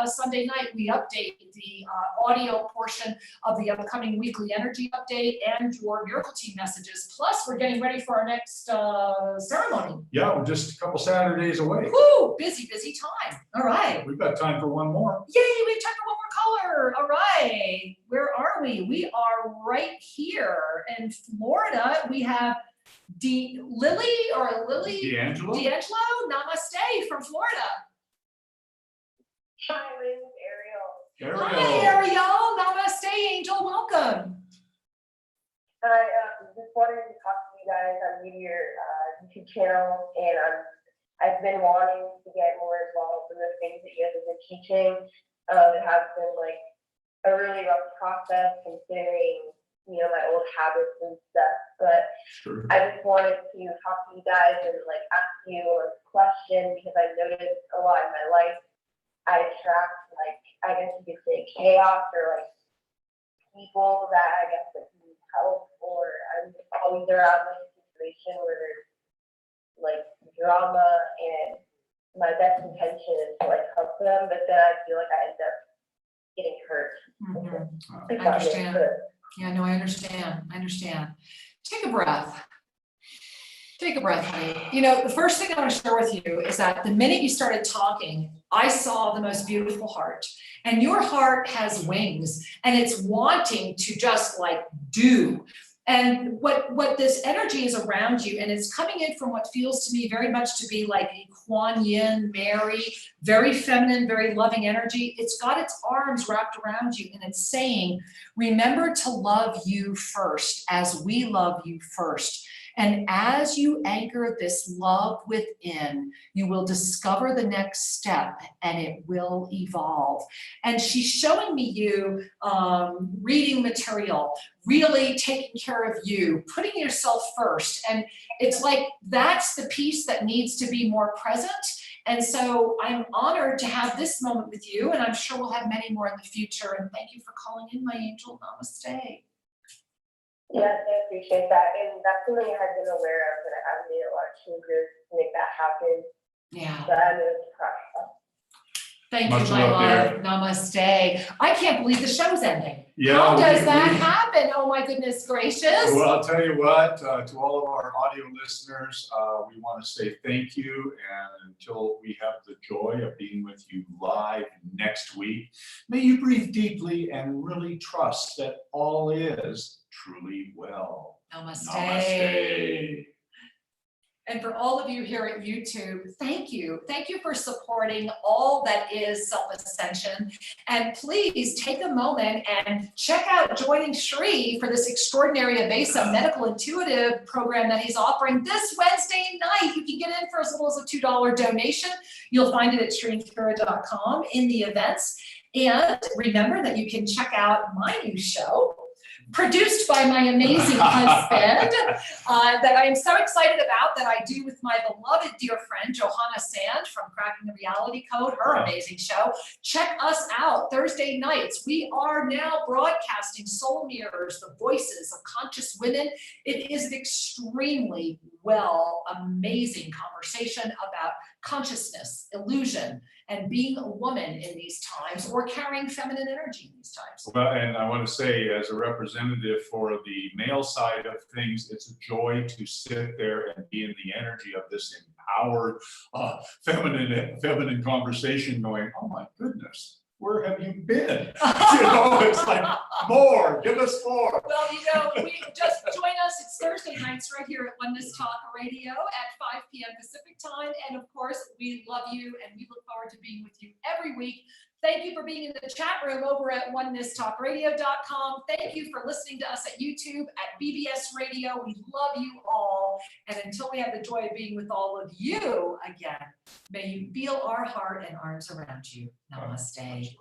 [SPEAKER 1] Sunday night, we update the audio portion of the upcoming weekly energy update and your miracle team messages. Plus, we're getting ready for our next ceremony.
[SPEAKER 2] Yeah, we're just a couple Saturdays away.
[SPEAKER 1] Woo, busy time. All right.
[SPEAKER 2] We've got time for one more.
[SPEAKER 1] Yay, we have time for one more color. All right. Where are we? We are right here in Florida. We have D'Angelo, namaste from Florida.
[SPEAKER 3] Hi, my name is Ariel.
[SPEAKER 1] Hi, Ariel, namaste, angel, welcome.
[SPEAKER 3] I just wanted to talk to you guys. I'm new to your YouTube channel, and I've been wanting to get more involved in the things that you guys have been teaching. It has been like a really rough process considering, you know, my old habits and stuff, but I just wanted to talk to you guys and like ask you a question, because I've noticed a lot in my life I attract, like, I guess you could say chaos, or like people that I guess that need help, or I'm just always around like a situation where there's like drama, and my best intention is to like help them, but then I feel like I end up getting hurt.
[SPEAKER 1] I understand. Yeah, no, I understand. Take a breath. Take a breath, honey. You know, the first thing I want to share with you is that the minute you started talking, I saw the most beautiful heart. And your heart has wings, and it's wanting to just like do. And what this energy is around you, and it's coming in from what feels to me very much to be like a Kuan Yin, Mary, very feminine, very loving energy. It's got its arms wrapped around you, and it's saying, remember to love you first, as we love you first. And as you anchor this love within, you will discover the next step, and it will evolve. And she's showing me you reading material, really taking care of you, putting yourself first. And it's like, that's the piece that needs to be more present. And so I'm honored to have this moment with you, and I'm sure we'll have many more in the future. And thank you for calling in, my angel. Namaste.
[SPEAKER 3] Yes, I appreciate that. And that's something I had been aware of, and I have made a lot of changes to make that happen.
[SPEAKER 1] Yeah.
[SPEAKER 3] But I'm in the process.
[SPEAKER 1] Thank
[SPEAKER 2] Much
[SPEAKER 1] you, my
[SPEAKER 2] love,
[SPEAKER 1] love. Namaste. I can't believe the show's ending.
[SPEAKER 2] Yeah,
[SPEAKER 1] How does that happen? Oh my goodness gracious.
[SPEAKER 2] Well, I'll tell you what, to all of our audio listeners, we want to say thank you. And until we have the joy of being with you live next week, may you breathe deeply and really trust that all is truly well.
[SPEAKER 1] Namaste.
[SPEAKER 2] Namaste.
[SPEAKER 1] And for all of you here at YouTube, thank you. Thank you for supporting all that is self-ascension. And please take a moment and check out Joining Shri for this extraordinary Avesa medical intuitive program that he's offering this Wednesday night. You can get in for as little as a $2 donation. You'll find it at ShriAndKira.com in the events. And remember that you can check out my new show, produced by my amazing husband, that I'm so excited about, that I do with my beloved dear friend, Johanna Sand from Cracking the Reality Code, her amazing show. Check us out Thursday nights. We are now broadcasting Soul Mirrors, the voices of conscious women. It is an extremely amazing conversation about consciousness, illusion, and being a woman in these times, or carrying feminine energy in these times.
[SPEAKER 2] Well, and I want to say, as a representative for the male side of things, it's a joy to sit there and be in the energy of this empowered, feminine conversation going, oh my goodness, where have you been? It's like, more, give us more.
[SPEAKER 1] Well, we just join us. It's Thursday nights right here at Oneness Talk Radio at 5 p.m. Pacific time. And of course, we love you and we look forward to being with you every week. Thank you for being in the chat room over at onenesstalkradio.com. Thank you for listening to us at YouTube, at BBS Radio. We love you all. And until we have the joy of being with all of you again, may you feel our heart and arms around you. Namaste.